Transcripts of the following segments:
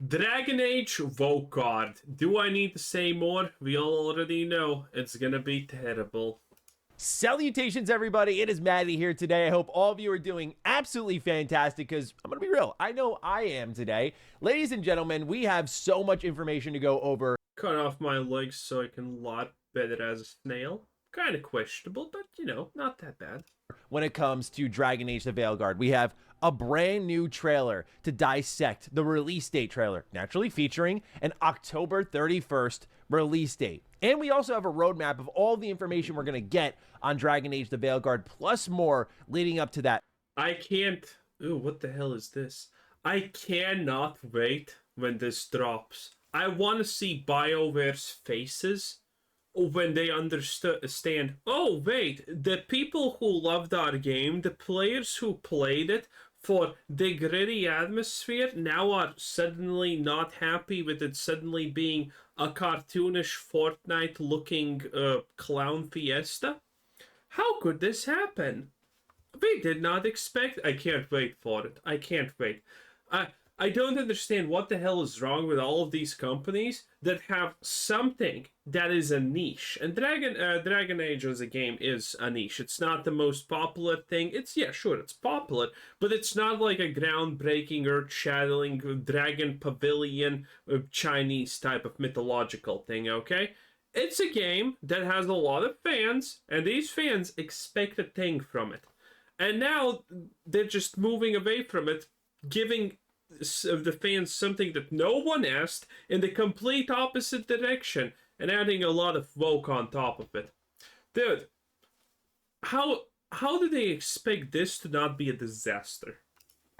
Dragon Age Veilguard. Do I need to say more? We all already know it's gonna be terrible. Salutations, everybody. It is Maddie here today. I hope all of you are doing absolutely fantastic because I'm going to be real. I know I am today. Ladies and gentlemen, we have so much information to go over. Cut off my legs so I can lot better as a snail. Kind of questionable, but not that bad. When it comes to Dragon Age the Veilguard, we have a brand new trailer to dissect the release date trailer, naturally featuring an October 31st release date. And we also have a roadmap of all the information we're going to get on Dragon Age the Veilguard, plus more leading up to that. I can't... Ooh, what the hell is this? I cannot wait when this drops. I want to see BioWare's faces when they understand, oh wait, the people who loved our game, the players who played it for the gritty atmosphere, now are suddenly not happy with it suddenly being a cartoonish Fortnite looking clown fiesta. How could this happen? We did not expect... I can't wait for it. I can't wait. I don't understand what the hell is wrong with all of these companies that have something that is a niche. And Dragon Age as a game is a niche. It's not the most popular thing. It's popular, but it's not like a groundbreaking, earth-shattering Dragon Pavilion Chinese type of mythological thing, okay? It's a game that has a lot of fans, and these fans expect a thing from it. And now they're just moving away from it, giving the fans something that no one asked in the complete opposite direction, and adding a lot of woke on top of it. Dude, how do they expect this to not be a disaster?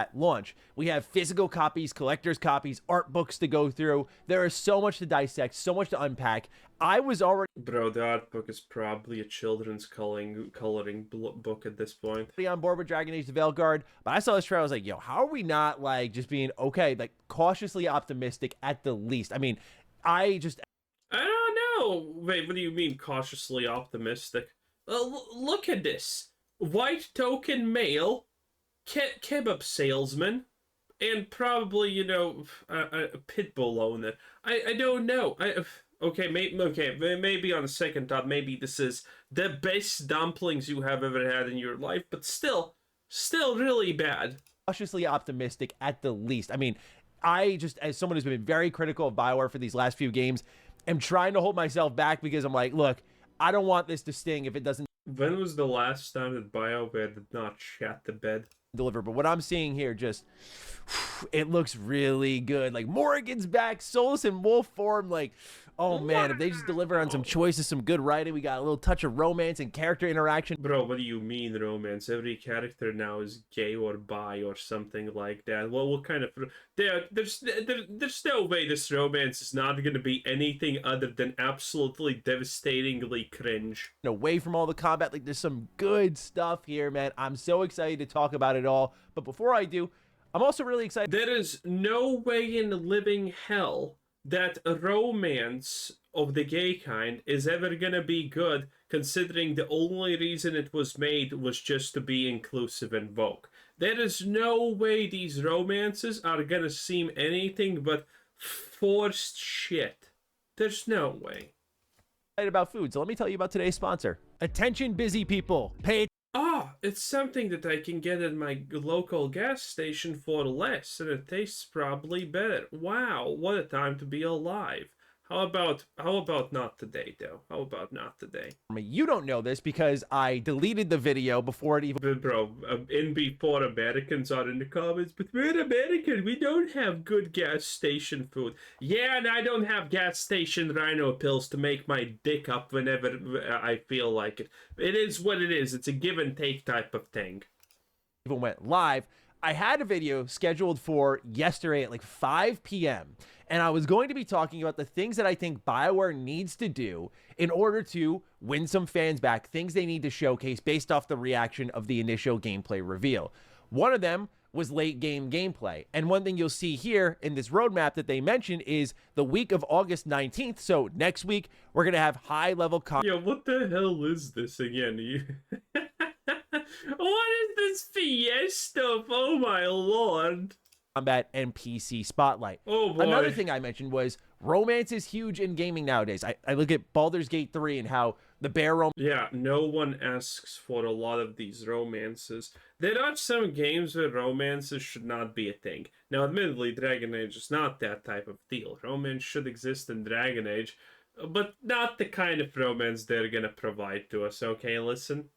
At launch, we have physical copies, collector's copies, art books to go through. There is so much to dissect, so much to unpack. I was already... Bro, the art book is probably a children's coloring book at this point. On board with Dragon Age the Veilguard, but I saw this trailer, I was like, yo, how are we not, like, just being, okay, like, cautiously optimistic at the least? I mean, I don't know. Wait, what do you mean cautiously optimistic? Look at this. White token male, kebab salesman, and probably, a pit bull owner. I don't know. Okay, maybe on a second thought, maybe this is the best dumplings you have ever had in your life, but still really bad. Cautiously optimistic at the least. I mean, I just, as someone who's been very critical of BioWare for these last few games, am trying to hold myself back because I'm like, look, I don't want this to sting if it doesn't. When was the last time that BioWare did not shat the bed? Deliver, but what I'm seeing here, just, it looks really good. Like, Morrigan's back, Solus in wolf form, like, oh man, if they just deliver on some choices, some good writing, we got a little touch of romance and character interaction. Bro, what do you mean romance? Every character now is gay or bi or something like that. Well, what kind of... There's no way this romance is not going to be anything other than absolutely devastatingly cringe. Away from all the combat, like, there's some good stuff here, man. I'm so excited to talk about it all. But before I do, I'm also really excited. There is no way in living hell that a romance of the gay kind is ever gonna be good, considering the only reason it was made was just to be inclusive and woke. There is no way these romances are gonna seem anything but forced shit. There's no way. About food, so let me tell you about today's sponsor. Attention, busy people. Pay. It's something that I can get at my local gas station for less, and it tastes probably better. Wow, what a time to be alive. How about not today, though? How about not today? You don't know this because I deleted the video before it even... Bro, in before Americans are in the comments, but we're American, we don't have good gas station food. Yeah, and I don't have gas station rhino pills to make my dick up whenever I feel like it. It is what it is. It's a give and take type of thing. Even went live. I had a video scheduled for yesterday at like 5 p.m. and I was going to be talking about the things that I think BioWare needs to do in order to win some fans back, things they need to showcase based off the reaction of the initial gameplay reveal. One of them was late game gameplay. And one thing you'll see here in this roadmap that they mentioned is the week of August 19th. So next week, we're going to have high level Yeah, what the hell is this again? What is this fiesta? Oh my lord. combat and PC spotlight. Oh Another boy. thing I mentioned was romance is huge in gaming nowadays. I look at Baldur's Gate 3 and how the bear romance Yeah, no one asks for a lot of these romances. There are some games where romances should not be a thing. Now, admittedly, Dragon Age is not that type of deal. Romance should exist in Dragon Age, but not the kind of romance they're gonna provide to us, okay? Listen.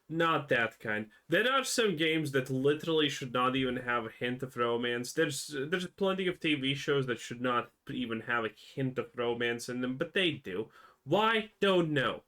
Not that kind. There are some games that literally should not even have a hint of romance. There's plenty of TV shows that should not even have a hint of romance in them, but they do. Why? Don't know.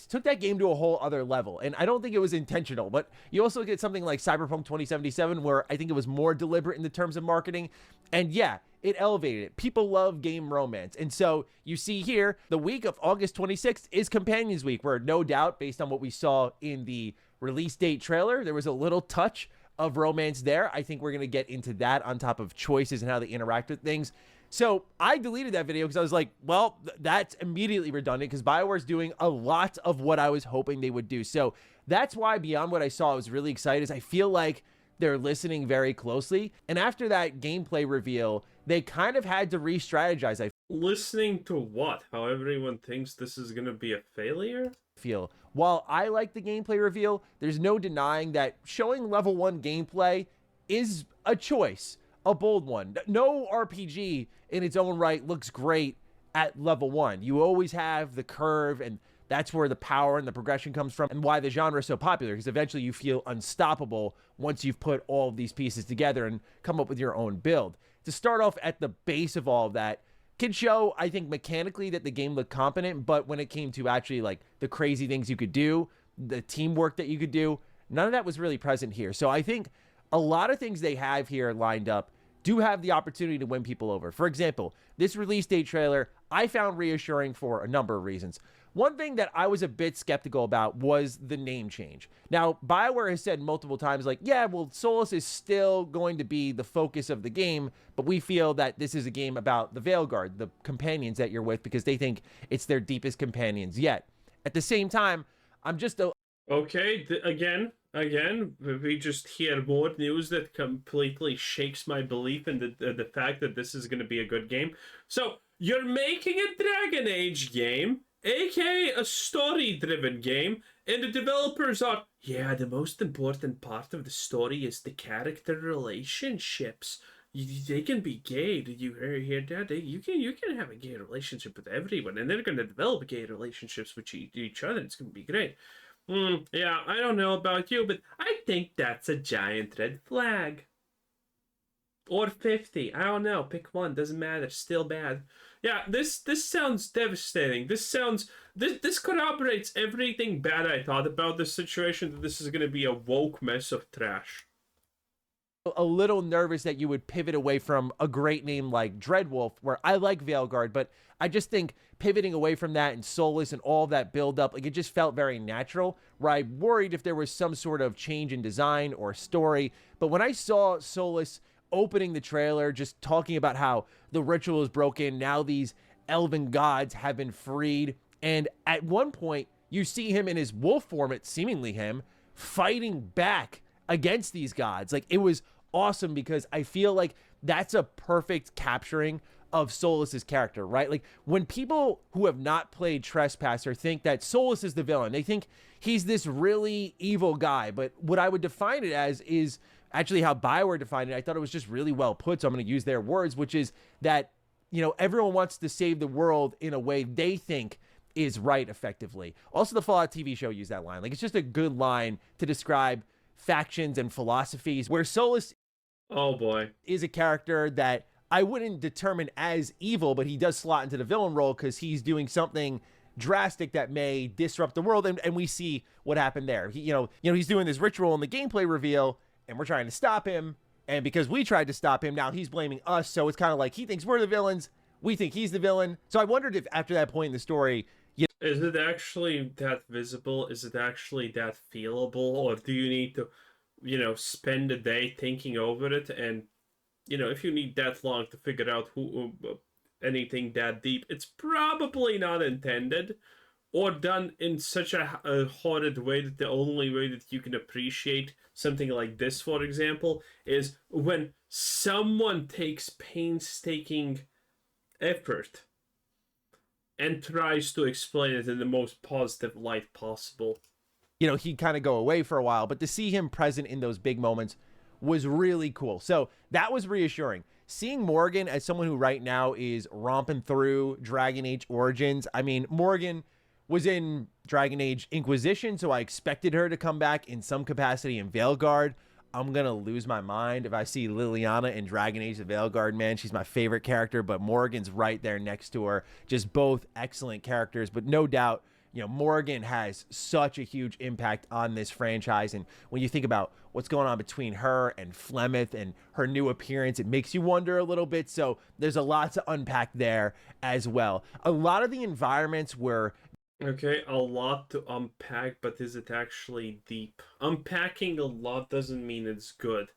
took that game to a whole other level. And I don't think it was intentional, but you also get something like Cyberpunk 2077, where I think it was more deliberate in the terms of marketing. And yeah, it elevated it. People love game romance. And so you see here, the week of August 26th is Companions Week, where no doubt, based on what we saw in the release date trailer, there was a little touch of romance there. I think we're going to get into that on top of choices and how they interact with things. So I deleted that video because I was like, well, that's immediately redundant because BioWare's doing a lot of what I was hoping they would do. So that's why beyond what I saw, I was really excited. Is I feel like they're listening very closely. And after that gameplay reveal, they kind of had to re-strategize. I Listening to what? How everyone thinks this is gonna be a failure? feel. While I like the gameplay reveal, there's no denying that showing level 1 gameplay is a choice, a bold one. No RPG in its own right looks great at level 1. You always have the curve, and that's where the power and the progression comes from, and why the genre is so popular, because eventually you feel unstoppable once you've put all of these pieces together and come up with your own build. To start off at the base of all of that, can show, I think, mechanically that the game looked competent, but when it came to actually like the crazy things you could do, the teamwork that you could do, none of that was really present here. So I think a lot of things they have here lined up do have the opportunity to win people over. For example, this release date trailer I found reassuring for a number of reasons. One thing that I was a bit skeptical about was the name change. Now, BioWare has said multiple times, like, yeah, well, Solus is still going to be the focus of the game, but we feel that this is a game about the Veilguard, the companions that you're with, because they think it's their deepest companions yet. At the same time, I'm just a Okay, again, we just hear more news that completely shakes my belief in the fact that this is going to be a good game. So, you're making a Dragon Age game, aka a story-driven game, and the developers are, yeah, the most important part of the story is the character relationships. They can be gay. Did you hear that? You can have a gay relationship with everyone, and they're going to develop gay relationships with each other. It's going to be great. Yeah, I don't know about you, but I think that's a giant red flag. Or 50. I don't know. Pick one. Doesn't matter. Still bad. Yeah, this sounds devastating. This corroborates everything bad I thought about this situation, that this is going to be a woke mess of trash. little nervous that you would pivot away from a great name like Dreadwolf, where I like Veilguard, but I just think pivoting away from that and Solus and all that build up, like it just felt very natural, where I worried if there was some sort of change in design or story. But when I saw Solus opening the trailer, just talking about how the ritual is broken, now these elven gods have been freed, and at one point you see him in his wolf form, it's seemingly him, fighting back against these gods. Like, it was awesome because I feel like that's a perfect capturing of Solus's character, right? Like, when people who have not played Trespasser think that Solus is the villain, they think he's this really evil guy. But what I would define it as is actually how BioWare defined it. I thought it was just really well put, so I'm going to use their words, which is that, you know, everyone wants to save the world in a way they think is right, effectively. Also, the Fallout TV show used that line. Like, it's just a good line to describe factions and philosophies, where Solus, oh boy, is a character that I wouldn't determine as evil, but he does slot into the villain role because he's doing something drastic that may disrupt the world, and we see what happened there. He, he's doing this ritual in the gameplay reveal, and we're trying to stop him, and because we tried to stop him, now he's blaming us, so it's kind of like he thinks we're the villains, we think he's the villain. So I wondered if after that point in the story, is it actually that visible? Is it actually that feelable? Or do you need to, spend a day thinking over it? And, if you need that long to figure out who anything that deep, it's probably not intended or done in such a horrid way that the only way that you can appreciate something like this, for example, is when someone takes painstaking effort and tries to explain it in the most positive light possible. You know, he'd kind of go away for a while, but to see him present in those big moments was really cool. So that was reassuring. Seeing Morgan as someone who right now is romping through Dragon Age Origins. I mean, Morgan was in Dragon Age Inquisition, so I expected her to come back in some capacity in Veilguard. I'm going to lose my mind if I see Liliana in Dragon Age the Veilguard, man. She's my favorite character, but Morgan's right there next to her. Just both excellent characters, but no doubt, you know, Morgan has such a huge impact on this franchise. And when you think about what's going on between her and Flemeth and her new appearance, it makes you wonder a little bit. So there's a lot to unpack there as well. A lot of the environments were... Okay, a lot to unpack, but is it actually deep? Unpacking a lot doesn't mean it's good.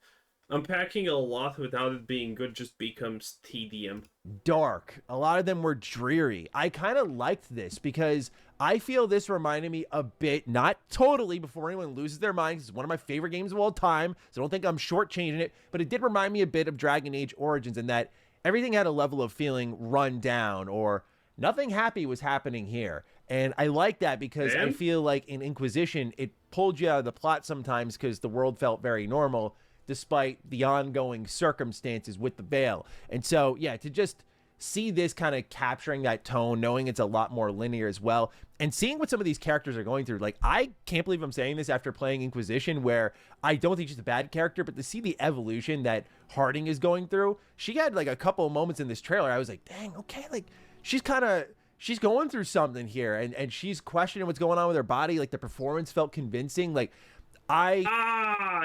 Unpacking a lot without it being good just becomes tedium. Dark. A lot of them were dreary. I kind of liked this because I feel this reminded me a bit, not totally before anyone loses their minds. It's one of my favorite games of all time, so don't think I'm shortchanging it, but it did remind me a bit of Dragon Age Origins in that everything had a level of feeling run down or nothing happy was happening here. And I like that because I feel like in Inquisition, it pulled you out of the plot sometimes because the world felt very normal despite the ongoing circumstances with the Veil. And so, yeah, to just see this kind of capturing that tone, knowing it's a lot more linear as well, and seeing what some of these characters are going through. Like, I can't believe I'm saying this after playing Inquisition, where I don't think she's a bad character, but to see the evolution that Harding is going through, she had like a couple of moments in this trailer. I was like, dang, okay, like she's going through something here, and she's questioning what's going on with her body. Like, the performance felt convincing. Like,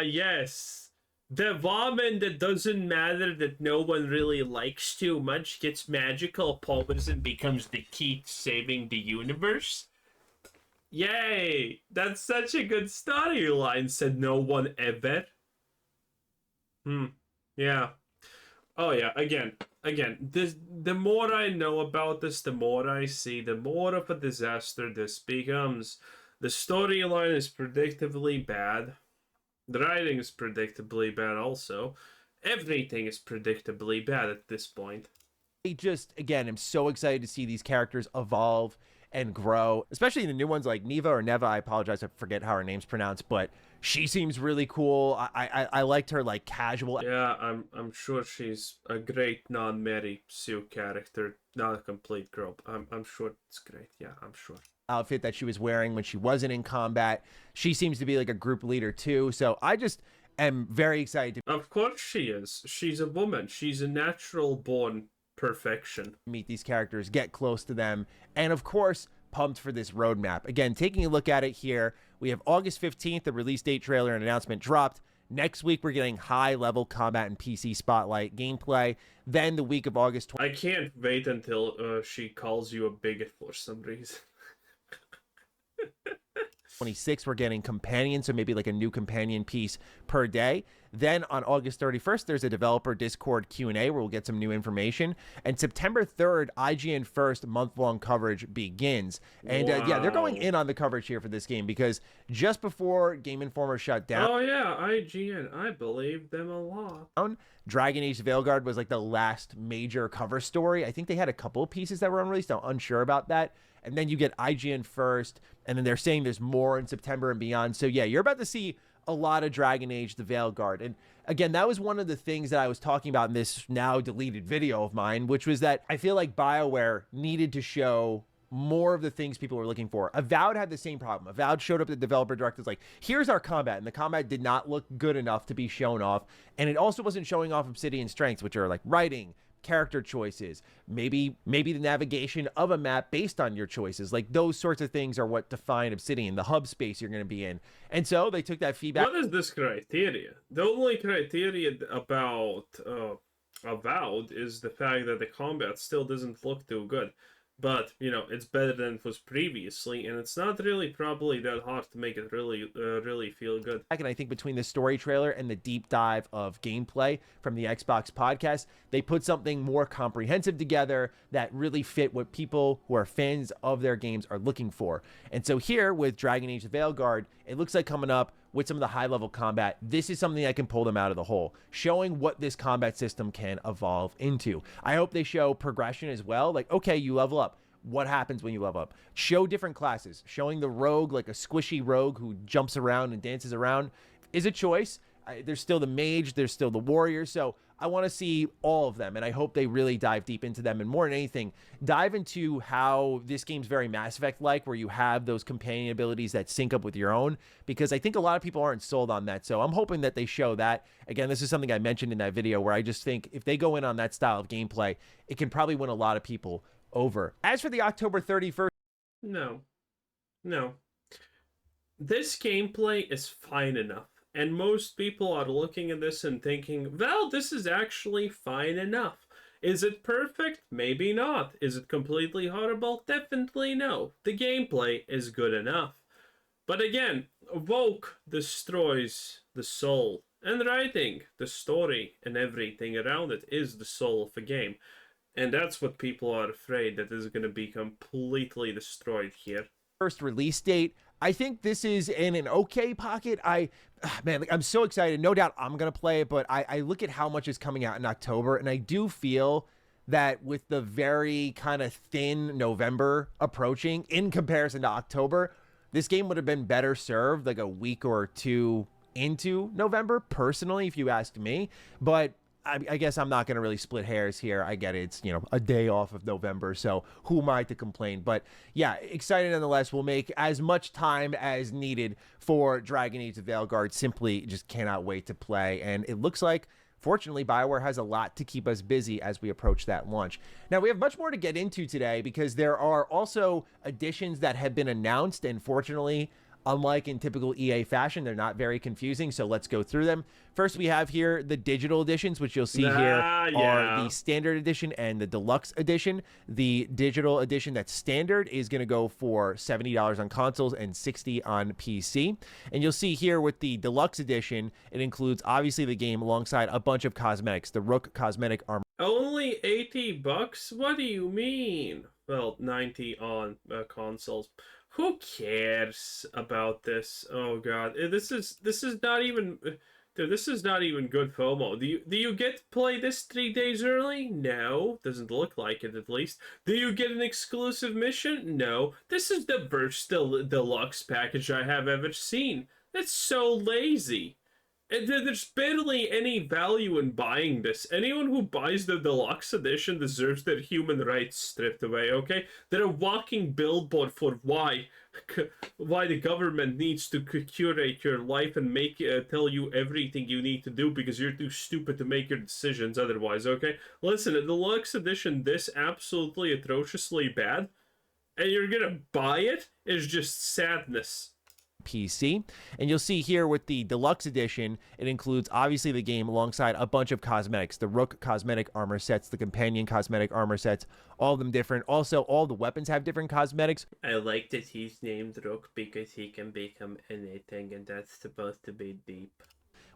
yes. The woman that doesn't matter, that no one really likes too much, gets magical powers and becomes the key to saving the universe. Yay! That's such a good storyline, said no one ever. Yeah. Oh yeah, again, the more I know about this, the more I see, the more of a disaster this becomes. The storyline is predictably bad. The writing is predictably bad also. Everything is predictably bad at this point. I just, again, am so excited to see these characters evolve and grow, especially the new ones like Neva or Neva. I apologize, I forget how her name's pronounced, but she seems really cool. I liked her like casual. Yeah, I'm sure she's a great non-Mary Sue character, not a complete girl. I'm sure it's great. Yeah, I'm sure. Outfit that she was wearing when she wasn't in combat. She seems to be like a group leader too. So I just am very excited to... Of course she is. She's a woman. She's a natural born perfection. Meet these characters, get close to them, and of course, pumped for this roadmap. Again, taking a look at it here, we have August 15th, the release date trailer and announcement dropped. Next week, we're getting high-level combat and PC spotlight gameplay. Then the week of August 20th. I can't wait until she calls you a bigot for some reason. 26th, we're getting companions, so maybe like a new companion piece per day. Then on August 31st, there's a developer Discord Q&A where we'll get some new information. And September 3rd, IGN First month-long coverage begins. And yeah, they're going in on the coverage here for this game because just before Game Informer shut down... Oh yeah, IGN, I believe them a lot. Dragon Age Veilguard was like the last major cover story. I think they had a couple of pieces that were unreleased. I'm unsure about that. And then you get IGN First, and then they're saying there's more in September and beyond. So yeah, you're about to see a lot of Dragon Age the Veilguard. And again, that was one of the things that I was talking about in this now deleted video of mine, which was that I feel like BioWare needed to show more of the things people were looking for. Avowed had the same problem. Avowed showed up at the developer directors like, here's our combat, and the combat did not look good enough to be shown off. And it also wasn't showing off Obsidian's strengths, which are like writing, character choices, maybe the navigation of a map based on your choices. Like those sorts of things are what define Obsidian, the hub space you're going to be in. And so they took that feedback. What is this criteria? The only criteria about Avowed is the fact that the combat still doesn't look too good. But, you know, it's better than it was previously, and it's not really probably that hard to make it really feel good. And I think between the story trailer and the deep dive of gameplay from the Xbox podcast, they put something more comprehensive together that really fit what people who are fans of their games are looking for. And so here with Dragon Age the Veilguard, it looks like coming up, with some of the high-level combat, this is something that can pull them out of the hole, showing what this combat system can evolve into. I hope they show progression as well. Like, okay, you level up. What happens when you level up? Show different classes. Showing the rogue, like a squishy rogue who jumps around and dances around, is a choice. There's still the mage, there's still the warrior, so I want to see all of them, and I hope they really dive deep into them, and more than anything, dive into how this game's very Mass Effect-like, where you have those companion abilities that sync up with your own, because I think a lot of people aren't sold on that, so I'm hoping that they show that. Again, this is something I mentioned in that video, where I just think if they go in on that style of gameplay, it can probably win a lot of people over. As for the October 31st... No. This gameplay is fine enough. And most people are looking at this and thinking, well, this is actually fine enough. Is it perfect? Maybe not. Is it completely horrible? Definitely no. The gameplay is good enough. But again, woke destroys the soul. And writing, the story, and everything around it is the soul of a game. And that's what people are afraid that is going to be completely destroyed here. First release date. I think this is in an okay pocket. Man, like, I'm so excited. No doubt I'm going to play it, but I look at how much is coming out in October, and I do feel that with the very kind of thin November approaching in comparison to October, this game would have been better served like a week or two into November, personally, if you asked me. But I guess I'm not going to really split hairs here. I get it. It's, you know, a day off of November, so who am I to complain? But yeah, excited nonetheless. We'll make as much time as needed for Dragon Age of Veilguard. Simply just cannot wait to play. And it looks like, fortunately, BioWare has a lot to keep us busy as we approach that launch. Now, we have much more to get into today because there are also additions that have been announced, and fortunately, unlike in typical EA fashion, they're not very confusing, so let's go through them. First, we have here the digital editions, which you'll see here are the standard edition and the deluxe edition. The digital edition that's standard is going to go for $70 on consoles and $60 on PC. And you'll see here with the deluxe edition, it includes obviously the game alongside a bunch of cosmetics. The Rook cosmetic armor. Only $80? What do you mean? Well, 90 on consoles. Who cares about this? Oh god, this is not even, dude, this is not even good FOMO. Do you get to play this 3 days early? No, doesn't look like it at least. Do you get an exclusive mission? No. This is the worst deluxe package I have ever seen. It's so lazy. There's barely any value in buying this. Anyone who buys the deluxe edition deserves their human rights stripped away, okay? They're a walking billboard for why the government needs to curate your life and tell you everything you need to do because you're too stupid to make your decisions otherwise, okay? Listen, a deluxe edition this absolutely atrociously bad, and you're gonna buy it is just sadness. PC. And you'll see here with the deluxe edition, it includes obviously the game alongside a bunch of cosmetics, the Rook cosmetic armor sets, the companion cosmetic armor sets, all of them different. Also, all the weapons have different cosmetics. I like that he's named Rook because he can become anything, and that's supposed to be deep.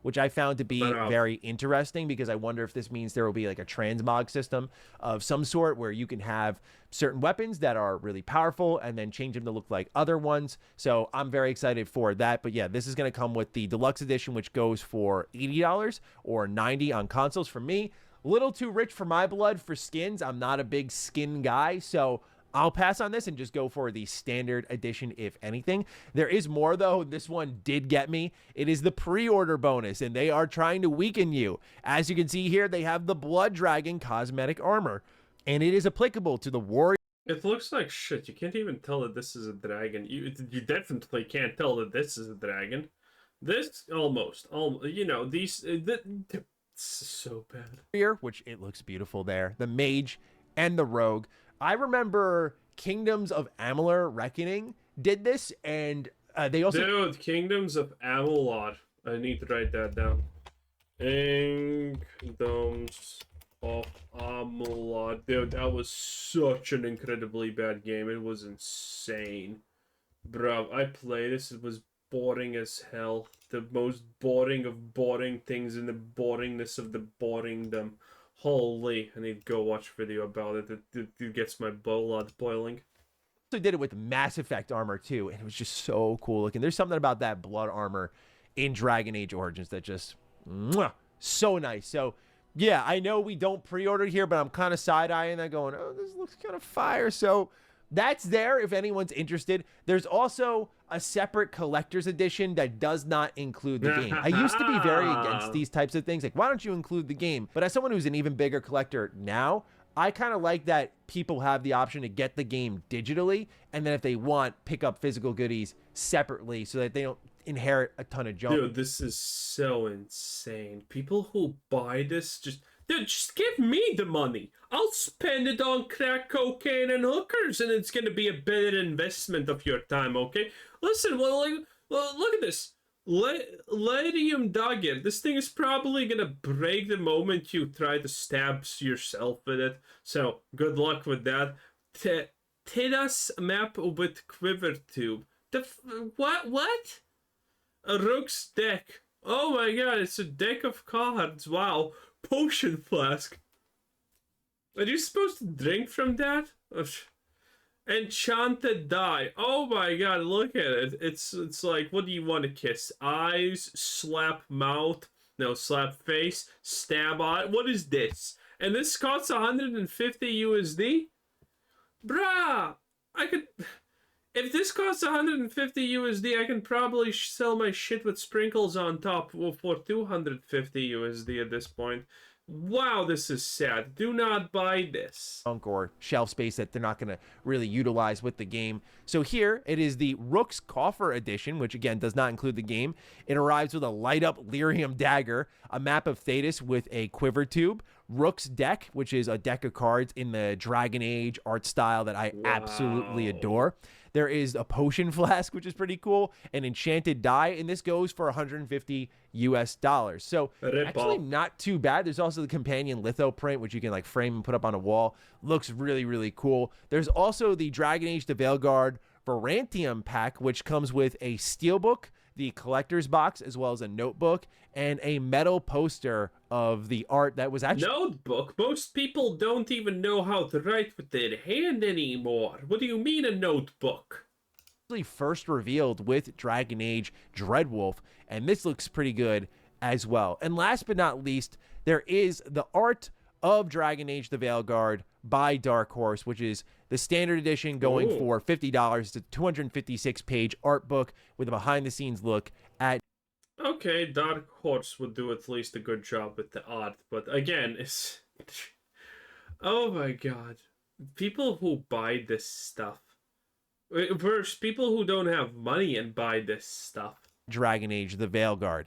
Which I found to be very interesting because I wonder if this means there will be like a transmog system of some sort where you can have certain weapons that are really powerful and then change them to look like other ones. So I'm very excited for that. But yeah, this is going to come with the deluxe edition, which goes for $80 or $90 on consoles. For me, a little too rich for my blood for skins. I'm not a big skin guy, so I'll pass on this and just go for the standard edition, if anything. There is more, though. This one did get me. It is the pre-order bonus, and they are trying to weaken you. As you can see here, they have the Blood Dragon cosmetic armor, and it is applicable to the warrior. It looks like shit. You can't even tell that this is a dragon. You definitely can't tell that this is a dragon. This, almost, you know, these, this is so bad. Which it looks beautiful there. The mage and the rogue. I remember Kingdoms of Amalur Reckoning did this, and they also... Dude, Kingdoms of Amalur. I need to write that down. Kingdoms of Amalur. Dude, that was such an incredibly bad game. It was insane. Bro, I played this. It was boring as hell. The most boring of boring things and the boringness of the boringdom. Holy, I need to go watch a video about it. It gets my blood boiling. They did it with Mass Effect armor too, and it was just so cool looking. There's something about that blood armor in Dragon Age Origins that just so nice. So yeah, I know we don't pre-order here, but I'm kind of side-eyeing that going, oh, this looks kind of fire. So that's there if anyone's interested. There's also a separate collector's edition that does not include the game. I used to be very against these types of things. Like, why don't you include the game? But as someone who's an even bigger collector now, I kind of like that people have the option to get the game digitally, and then if they want, pick up physical goodies separately so that they don't inherit a ton of junk. Dude, this is so insane. People who buy this just give me the money. I'll spend it on crack cocaine and hookers, and it's gonna be a better investment of your time, okay? Listen, well, look at this. Lydium dagger. This thing is probably gonna break the moment you try to stab yourself with it. So, good luck with that. Tedas map with quiver tube. What? A rook's deck. Oh my god, it's a deck of cards. Wow. Potion flask. Are you supposed to drink from that? Enchanted die. Oh my god, look at it. It's like, what do you want to kiss? Eyes, slap mouth, no, slap face, stab eye. What is this? And this costs 150 USD? Bruh, I could... If this costs 150 USD, I can probably sell my shit with sprinkles on top for 250 USD at this point. Wow, this is sad. Do not buy this. Or shelf space that they're not going to really utilize with the game. So here it is the Rook's Coffer edition, which again does not include the game. It arrives with a light up lyrium dagger, a map of Thetis with a quiver tube, Rook's deck, which is a deck of cards in the Dragon Age art style that I absolutely adore. There is a potion flask, which is pretty cool, an enchanted die, and this goes for 150 US dollars. So actually not too bad. There's also the companion litho print, which you can like frame and put up on a wall. Looks really, really cool. There's also the Dragon Age the Veilguard Verantium pack, which comes with a steelbook, the collector's box, as well as a notebook, and a metal poster of the art that was actually... Notebook? Most people don't even know how to write with their hand anymore. What do you mean a notebook? First revealed with Dragon Age Dreadwolf, and this looks pretty good as well. And last but not least, there is the art of Dragon Age the Veilguard by Dark Horse, which is the standard edition going for $50. It's a 256-page art book with a behind-the-scenes look at... Okay, Dark Horse would do at least a good job with the art, but again, it's... Oh my god. People who buy this stuff. Versus people who don't have money and buy this stuff. Dragon Age the Veilguard.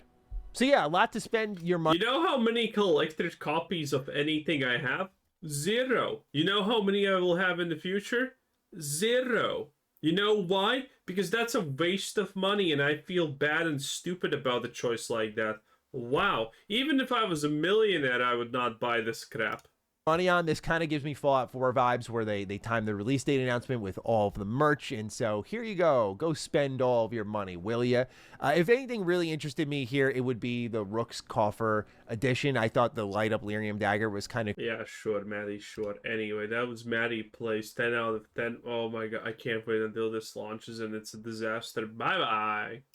So yeah, a lot to spend your money. You know how many collector's copies of anything I have? 0. You know how many I will have in the future? 0. You know why? Because that's a waste of money and I feel bad and stupid about a choice like that. Wow. Even if I was a millionaire, I would not buy this crap. Money on this kind of gives me Fallout 4 vibes, where they time the release date announcement with all of the merch, and so here you go spend all of your money, will ya? If anything really interested me here, it would be the Rook's Coffer edition. I thought the light up lyrium dagger was kind of... Yeah, sure, Maddie, sure. Anyway, that was Maddie plays 10 out of 10. Oh my god, I can't wait until this launches and it's a disaster. Bye bye.